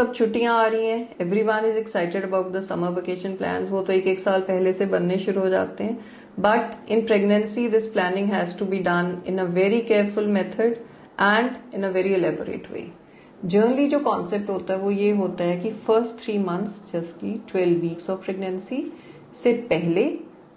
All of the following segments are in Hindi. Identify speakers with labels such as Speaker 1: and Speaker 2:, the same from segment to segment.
Speaker 1: सब छुट्टियां आ रही हैं, everyone is excited about the summer vacation plans. वो तो एक साल पहले से बनने शुरू हो जाते हैं। But in pregnancy this planning has to be done in a very careful method and in a very elaborate way. Generally जो कॉन्सेप्ट होता है वो ये होता है कि फर्स्ट 3 मंथ्स जस्ट की 12 वीक्स ऑफ प्रेगनेंसी से पहले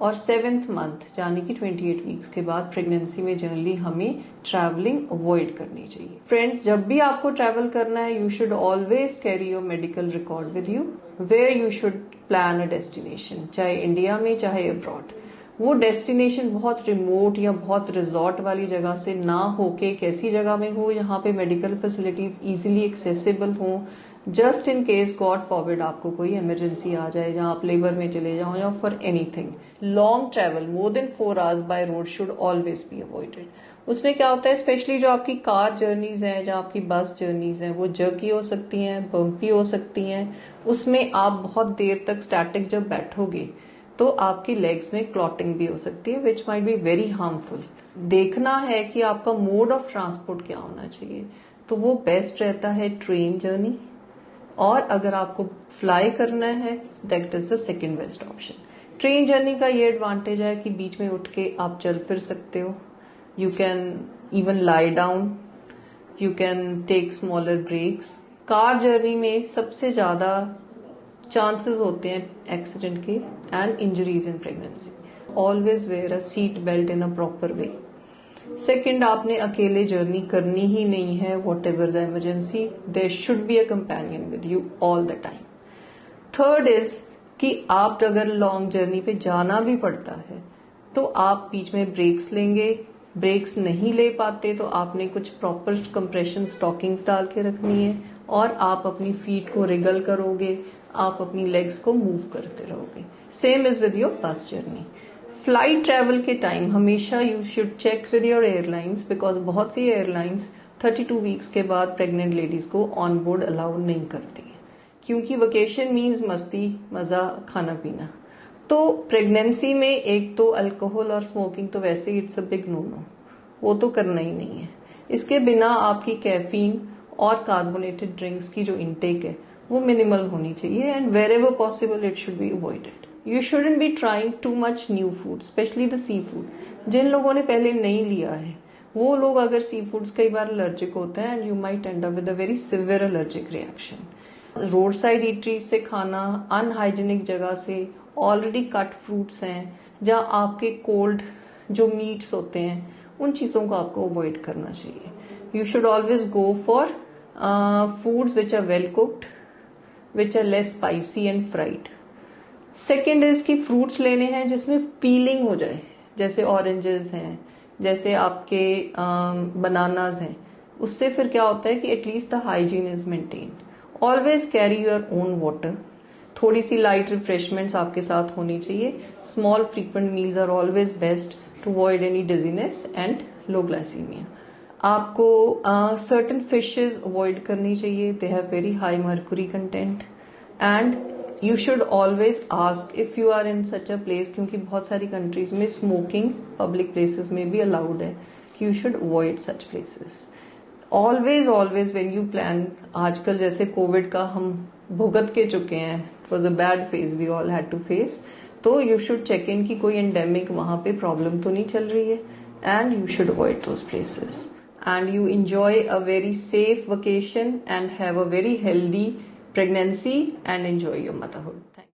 Speaker 1: और 7th मंथ यानी कि 28 वीक्स के बाद प्रेगनेंसी में जनरली हमें ट्रैवलिंग अवॉइड करनी चाहिए। फ्रेंड्स, जब भी आपको ट्रैवल करना है you should always carry your medical record with you where you should plan a destination, चाहे इंडिया में चाहे अब्रॉड। वो डेस्टिनेशन बहुत रिमोट या बहुत रिजॉर्ट वाली जगह से ना होके एक ऐसी जगह में हो जहाँ पे मेडिकल फैसिलिटीज इजीली एक्सेसिबल हो, just in case God forbid आपको कोई इमरजेंसी आ जाए, जहां आप लेबर में चले जाओ या for anything. Long travel more than 4 hours by road should always be avoided. उसमें क्या होता है, स्पेशली जो आपकी कार जर्नीज हैं, जो आपकी बस जर्नीज हैं, वो जर्की हो सकती हैं, बम्पी हो सकती हैं। उसमें आप बहुत देर तक स्टैटिक जब बैठोगे तो आपकी लेग्स में क्लॉटिंग भी हो सकती है which might be very harmful. देखना है कि आपका मोड ऑफ ट्रांसपोर्ट क्या होना चाहिए, तो वो बेस्ट रहता है ट्रेन जर्नी, और अगर आपको फ्लाई करना है that is the second best option. Train journey का ये एडवांटेज है कि बीच में उठ के आप चल फिर सकते हो, you can even lie down, you can take smaller breaks. Car journey में सबसे ज्यादा चांसेस होते हैं एक्सीडेंट के and injuries in pregnancy. Always wear a seat belt in a proper way. Second, आपने अकेले जर्नी करनी ही नहीं है, whatever the emergency there should be a companion with you all the time. Third is कि आप अगर लॉन्ग जर्नी पे जाना भी पड़ता है तो आप बीच में ब्रेक्स लेंगे। ब्रेक्स नहीं ले पाते तो आपने कुछ प्रॉपर कंप्रेशन स्टॉकिंग्स डाल के रखनी है और आप अपनी फीट को रिगल करोगे, आप अपनी लेग्स को मूव करते रहोगे। Same is with your bus journey. Flight travel के टाइम हमेशा you should check with your airlines, because बहुत सी एयरलाइंस 32 वीक्स के बाद प्रेग्नेंट लेडीज को ऑन बोर्ड अलाउ नहीं करती है, क्योंकि वेकेशन मीन्स मस्ती, मजा, खाना पीना। तो प्रेगनेंसी में एक तो अल्कोहल और स्मोकिंग तो वैसे ही it's a big no no, वो तो करना ही नहीं है। इसके बिना आपकी कैफीन और कार्बोनेटेड ड्रिंक्स की जो इनटेक है वो मिनिमल होनी चाहिए and wherever possible it should be avoided. You shouldn't be trying too much new food, specially the seafood. जिन लोगों ने पहले नहीं लिया है वो लोग अगर सी फूड्स कई बार एलर्जिक होते हैं and you might and up with a very severe allergic reaction. Road side eateries से खाना, अनहाइजीनिक जगह से, ऑलरेडी कट फ्रूट्स हैं, जहाँ आपके कोल्ड जो मीट्स होते हैं उन चीजों को आपको अवॉइड करना चाहिए। You should always go for foods which are well cooked, which are less spicy and fried. Second is कि फ्रूट्स लेने हैं जिसमें पीलिंग हो जाए, जैसे ऑरेंजेस हैं, जैसे आपके बनानाज हैं। उससे फिर क्या होता है कि at least the hygiene is maintained. Always carry your own water. थोड़ी सी लाइट रिफ्रेशमेंट्स आपके साथ होनी चाहिए। Small frequent meals are always best to avoid any dizziness and low glycaemia. आपको सर्टन फिशेज अवॉइड करनी चाहिए, they have very high mercury content. And you should always ask if you are in such a place, क्योंकि बहुत सारी कंट्रीज में स्मोकिंग पब्लिक प्लेसेस में भी अलाउड है, कि you should avoid such places. Always when you plan, आजकल जैसे कोविड का हम भुगत के चुके हैं, it was a bad phase we all had to face, तो यू शुड चेक इन कि कोई एंडेमिक वहां पे प्रॉब्लम तो नहीं चल रही है, and you should avoid those places and you enjoy a very safe vacation and have a very healthy pregnancy and enjoy your motherhood. Thank you.